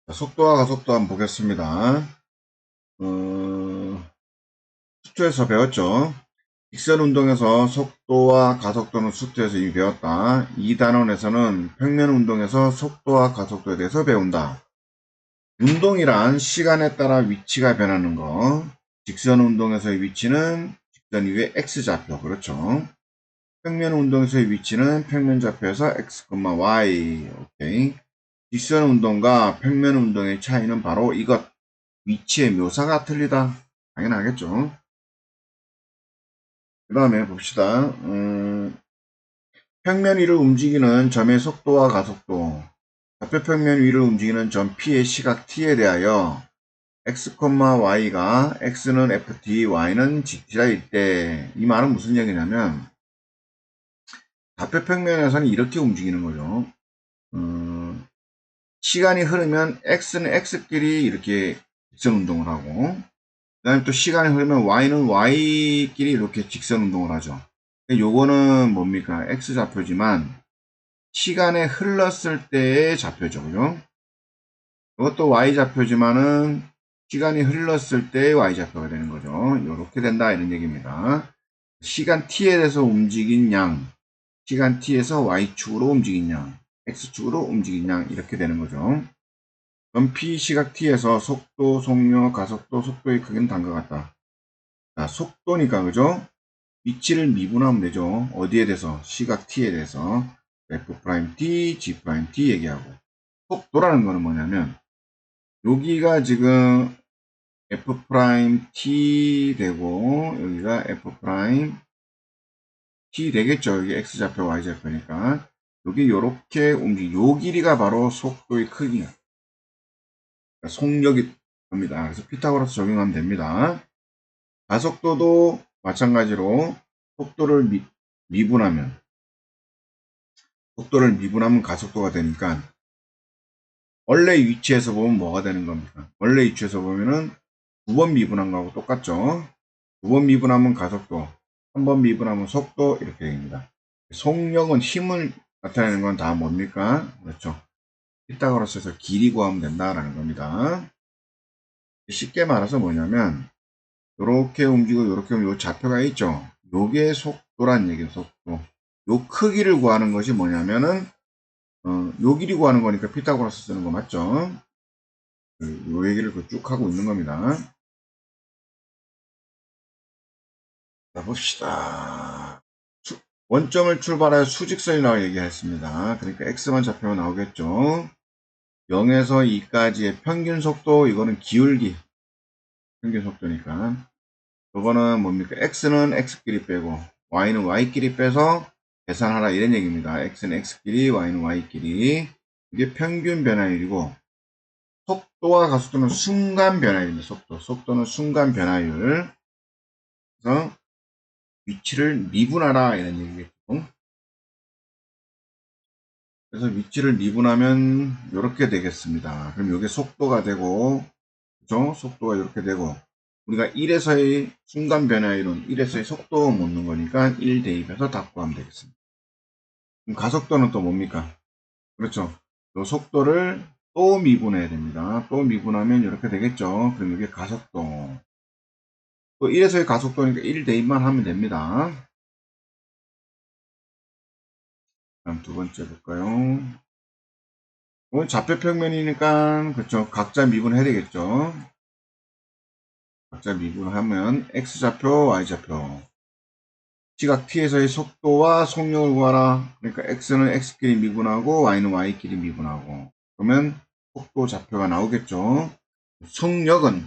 자, 속도와 가속도 한번 보겠습니다. 수투에서 배웠죠. 직선 운동에서 속도와 가속도는 수투에서 이미 배웠다. 2단원에서는 평면 운동에서 속도와 가속도에 대해서 배운다. 운동이란 시간에 따라 위치가 변하는 거. 직선 운동에서의 위치는 직선 위의 x좌표. 그렇죠. 평면 운동에서의 위치는 평면 좌표에서 x, y. 오케이. 직선 운동과 평면 운동의 차이는 바로 이것. 위치의 묘사가 틀리다. 당연하겠죠. 그 다음에 봅시다. 평면 위를 움직이는 점의 속도와 가속도. 좌표 평면 위를 움직이는 점 P의 시각 T에 대하여 x, y가 x는 ft, y는 gt일 때 이 말은 무슨 얘기냐면 좌표 평면에서는 이렇게 움직이는 거죠. 시간이 흐르면 x는 x끼리 이렇게 직선 운동을 하고 그 다음에 또 시간이 흐르면 y는 y끼리 이렇게 직선 운동을 하죠. 요거는 뭡니까? x좌표지만 시간에 흘렀을 때의 좌표죠. 그죠? 이것도 y좌표지만은 시간이 흘렀을 때의 y좌표가 되는 거죠. 이렇게 된다 이런 얘기입니다. 시간 t에 대해서 움직인 양, 시간 t에서 y축으로 움직인 양, x축으로 움직인 양 이렇게 되는 거죠. 그럼 p 시각 t에서 속도, 속력, 가속도, 속도의 크기는 다음과 같다. 자, 속도니까 그죠? 위치를 미분하면 되죠. 어디에 대해서? 시각 t에 대해서 f't, g't 얘기하고 속도라는 거는 뭐냐면 여기가 지금 f't 되고 여기가 f't 되겠죠. 여기 x좌표, y좌표니까 여기 요렇게 요 길이가 바로 속도의 크기야. 그러니까 속력이 됩니다. 그래서 피타고라스 적용하면 됩니다. 가속도도 마찬가지로 속도를 미분하면 가속도가 되니까 원래 위치에서 보면 뭐가 되는 겁니까? 원래 위치에서 보면은 9번 미분한 거하고 똑같죠. 9번 미분하면 가속도, 3번 미분하면 속도 이렇게 됩니다. 속력은 힘을 나타내는 건 다 뭡니까? 그렇죠. 피타고라스에서 길이 구하면 된다라는 겁니다. 쉽게 말해서 뭐냐면 이렇게 움직이고 이렇게 움직이고 요 좌표가 있죠. 요게 속도란 얘기예요. 속도. 요 크기를 구하는 것이 뭐냐면은 요 길이 구하는 거니까 피타고라스 쓰는 거 맞죠? 요 얘기를 쭉 하고 있는 겁니다. 자, 봅시다. 원점을 출발하여 수직선이라고 얘기했습니다. 그러니까 x만 좌표가 나오겠죠. 0에서 2까지의 평균 속도, 이거는 기울기, 평균 속도니까. 이거는 뭡니까? x는 x끼리 빼고, y는 y끼리 빼서 계산하라 이런 얘기입니다. x는 x끼리, y는 y끼리. 이게 평균 변화율이고, 속도와 가속도는 순간 변화율입니다. 속도는 순간 변화율. 그래서 위치를 미분하라 이런 얘기겠죠. 그래서 위치를 미분하면 이렇게 되겠습니다. 그럼 이게 속도가 되고, 그죠? 속도가 이렇게 되고, 우리가 1에서의 순간 변화율은 1에서의 속도 묻는 거니까 1 대입해서 다 구하면 되겠습니다. 그럼 가속도는 또 뭡니까? 그렇죠. 이 속도를 또 미분해야 됩니다. 또 미분하면 이렇게 되겠죠. 그럼 이게 가속도. 또 1에서의 가속도니까 1 대입만 하면 됩니다. 다음 두 번째 볼까요? 좌표 평면이니까, 그렇죠. 각자 미분해야 되겠죠. 각자 미분하면 x좌표, y좌표. 시각 t에서의 속도와 속력을 구하라. 그러니까 x는 x끼리 미분하고 y는 y끼리 미분하고. 그러면 속도 좌표가 나오겠죠. 속력은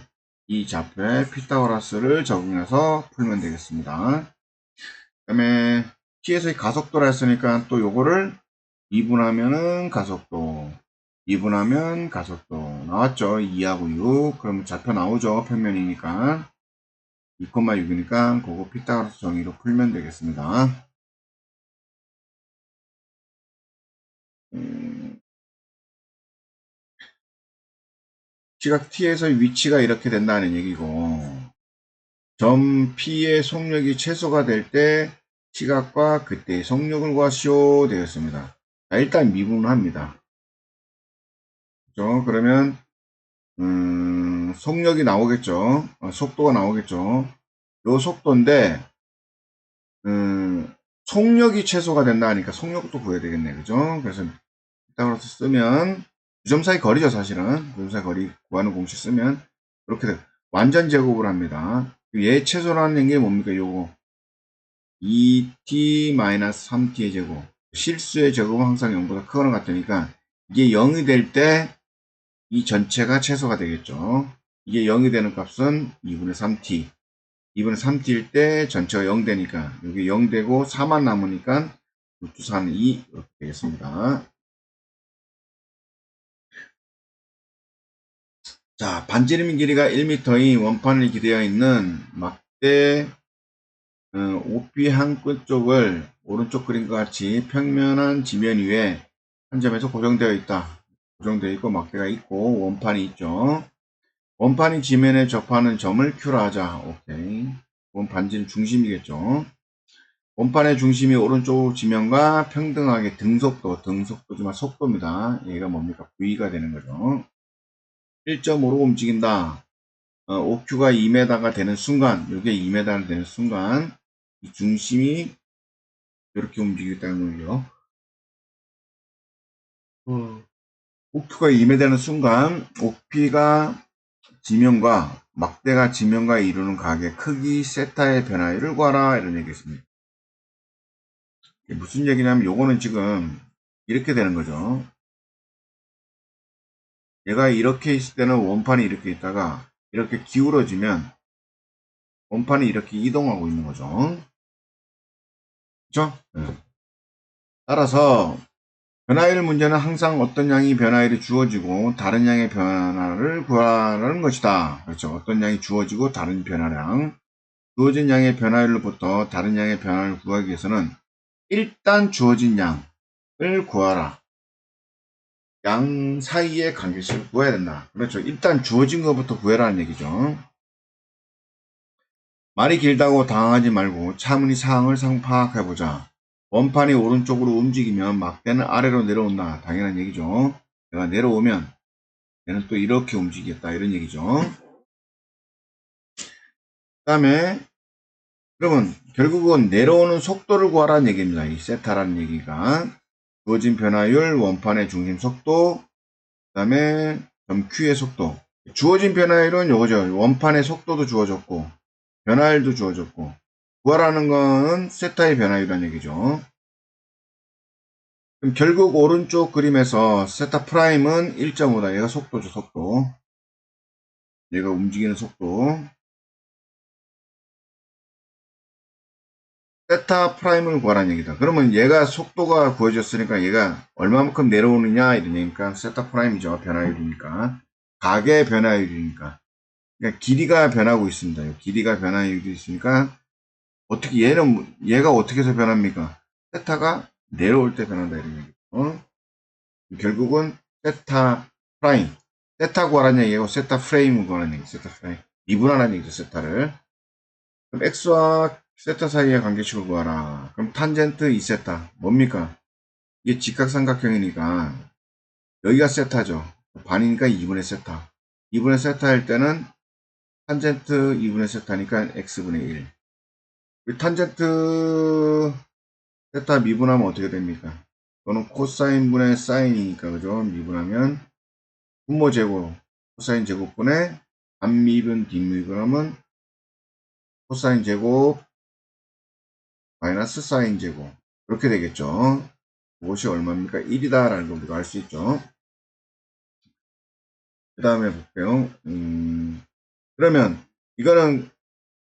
이 좌표에 피타고라스를 적용해서 풀면 되겠습니다. 그 다음에 t에서의 가속도라 했으니까 또 요거를 미분하면은 가속도. 미분하면 가속도. 나왔죠. 2하고 6. 그러면 좌표 나오죠. 평면이니까. 2,6이니까 그거 피타고라스 정의로 풀면 되겠습니다. 시각 T에서의 위치가 이렇게 된다는 얘기고 점 P의 속력이 최소가 될 때 시각과 그때의 속력을 구하시오 되었습니다. 자, 일단 미분합니다. 그렇죠? 그러면 속력이 나오겠죠. 속도가 나오겠죠. 요 속도인데, 속력이 최소가 된다 하니까 속력도 구해야 되겠네. 그죠? 그래서 이따가서 쓰면, 주점 사이 거리죠, 사실은. 주점 사이 거리 구하는 공식 쓰면, 이렇게 돼. 완전 제곱을 합니다. 얘 최소라는 게 뭡니까? 요거. 2t-3t의 제곱. 실수의 제곱은 항상 0보다 크거나 같으니까, 이게 0이 될 때, 이 전체가 최소가 되겠죠. 이게 0이 되는 값은 2분의 3t. 2분의 3t일 때 전체가 0 되니까 여기 0 되고 4만 남으니까 루트 4는 2 이렇게 되겠습니다. 자, 반지름 길이가 1m인 원판을 기대어 있는 막대 OP 한 끝 쪽을 오른쪽 그림과 같이 평면한 지면 위에 한 점에서 고정되어 있다. 고정되어 있고 막대가 있고 원판이 있죠. 원판이 지면에 접하는 점을 Q라 하자. 오케이. 이건 반지름 중심이겠죠. 원판의 중심이 오른쪽 지면과 평등하게 등속도지만 속도입니다. 얘가 뭡니까? V가 되는 거죠. 1.5로 움직인다. OQ가 2m가 되는 순간, 이게 2m가 되는 순간, 이 중심이 이렇게 움직이겠다는 거예요. OQ가 2m 되는 순간, OP가 지면과 막대가 지면과 이루는 각의 크기 세타의 변화율을 구하라 이런 얘기겠습니다. 무슨 얘기냐면 요거는 지금 이렇게 되는 거죠. 얘가 이렇게 있을 때는 원판이 이렇게 있다가 이렇게 기울어지면 원판이 이렇게 이동하고 있는 거죠. 그렇죠? 네. 따라서 변화율 문제는 항상 어떤 양이 변화율이 주어지고 다른 양의 변화를 구하라는 것이다. 그렇죠. 어떤 양이 주어지고 다른 변화량. 주어진 양의 변화율로부터 다른 양의 변화를 구하기 위해서는 일단 주어진 양을 구하라. 양 사이의 관계식을 구해야 된다. 그렇죠. 일단 주어진 것부터 구해라는 얘기죠. 말이 길다고 당황하지 말고 차분히 상황을 파악해보자. 원판이 오른쪽으로 움직이면 막대는 아래로 내려온다. 당연한 얘기죠. 내가 내려오면 얘는 또 이렇게 움직이겠다. 이런 얘기죠. 그 다음에 그러면 결국은 내려오는 속도를 구하라는 얘기입니다. 이 세타라는 얘기가 주어진 변화율, 원판의 중심 속도, 그 다음에 점 Q의 속도. 주어진 변화율은 요거죠. 원판의 속도도 주어졌고 변화율도 주어졌고 구하라는 거는 세타의 변화율이라는 얘기죠. 그럼 결국 오른쪽 그림에서 세타 프라임은 1.5다. 얘가 속도죠. 속도. 얘가 움직이는 속도. 세타 프라임을 구하라는 얘기다. 그러면 얘가 속도가 구해졌으니까 얘가 얼마만큼 내려오느냐 이런 얘기니까 세타 프라임이죠. 변화율이니까. 각의 변화율이니까. 그러니까 길이가 변하고 있습니다. 길이가 변화율이 있으니까 어떻게 얘가 어떻게 해서 변합니까? 세타가 내려올 때 변한다 이런 얘기죠. 결국은 세타 프라임. 세타 구하라는 얘기고 세타 프레임을 구하라는 얘기. 세타 프레임. 미분하라는 얘기죠. 세타를. 그럼 x와 세타 사이의 관계식을 구하라. 그럼 탄젠트 2세타. 뭡니까? 이게 직각삼각형이니까 여기가 세타죠. 반이니까 2분의 세타. 2분의 세타일 때는 탄젠트 2분의 세타니까 x분의 1. 탄젠트 세타 미분하면 어떻게 됩니까? 이거는 코사인분의 사인이니까 그죠? 미분하면 분모 제곱 코사인 제곱분의 앞미분 뒷미분하면 코사인 제곱 마이너스 사인 제곱 이렇게 되겠죠. 그것이 얼마입니까? 1이다 라는 걸 우리가 알 수 있죠. 그 다음에 볼게요. 그러면 이거는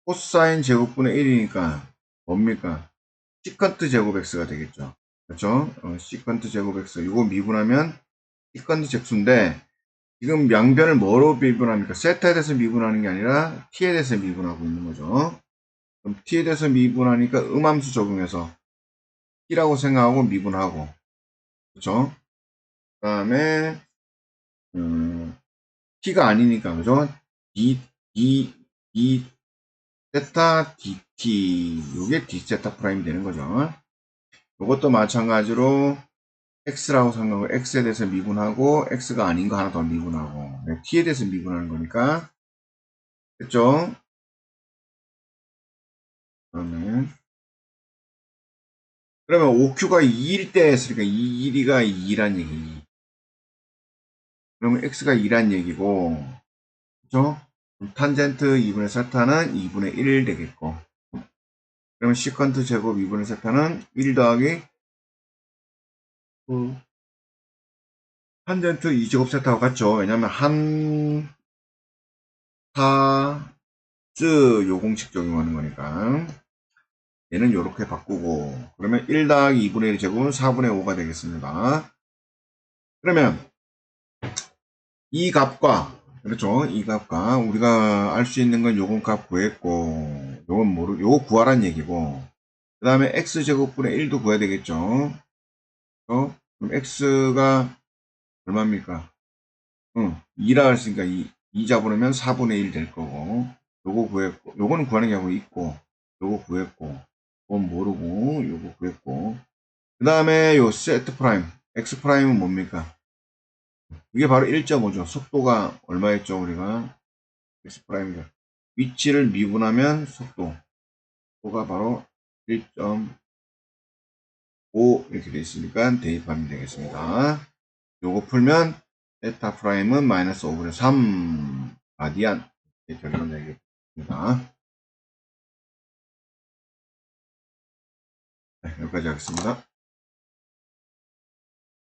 코사인 제곱분의 1이니까 뭡니까? 시컨트 제곱 x가 되겠죠. 그렇죠? 시컨트 제곱 x 이거 미분하면 시컨트 제수인데 지금 양변을 뭐로 미분합니까? 세타에 대해서 미분하는 게 아니라 t에 대해서 미분하고 있는 거죠. 그럼 t에 대해서 미분하니까 음함수 적용해서 t라고 생각하고 미분하고 그렇죠? 그 다음에 t가 아니니까 그죠? d 세타 dt 요게 d 세타 프라임 되는 거죠. 이것도 마찬가지로 x라고 생각하고 x에 대해서 미분하고 x가 아닌 거 하나 더 미분하고 네, t에 대해서 미분하는 거니까. 됐죠? 그러면 OQ가 2일 때 했으니까 2일이가 2란 얘기. 그러면 x가 2란 얘기고, 그죠? 탄젠트 2분의 세타는 2분의 1 되겠고, 그러면 시컨트 제곱 2분의 세타는 1 더하기 탄젠트 2제곱 세타와 같죠? 왜냐면 타즈 요공식 적용하는 거니까. 얘는 이렇게 바꾸고, 그러면 1 더하기 2분의 1 제곱은 4분의 5가 되겠습니다. 그러면 이 값과, 그렇죠? 이 값과 우리가 알 수 있는 건 요건 값 구했고, 요건 요거 구하란 얘기고, 그 다음에 x제곱분의 1도 구해야 되겠죠? 그럼 x가 얼마입니까? 2라 했으니까 2 잡으면 4분의 1 될 거고, 요거 구했고, 요거는 구하는 게 아니고 있고, 요거 구했고, 그건 모르고, 요거 구했고, 그 다음에 요 세트 프라임, x 프라임은 뭡니까? 이게 바로 1.5죠. 속도가 얼마였죠, 우리가? x 프라임이죠. 위치를 미분하면 속도가 바로 1.5 이렇게 돼 있으니까 대입하면 되겠습니다. 요거 풀면 세타 프라임은 마이너스 5분의 3 라디안 이렇게 결론되겠습니다. 네, 여기까지 하겠습니다.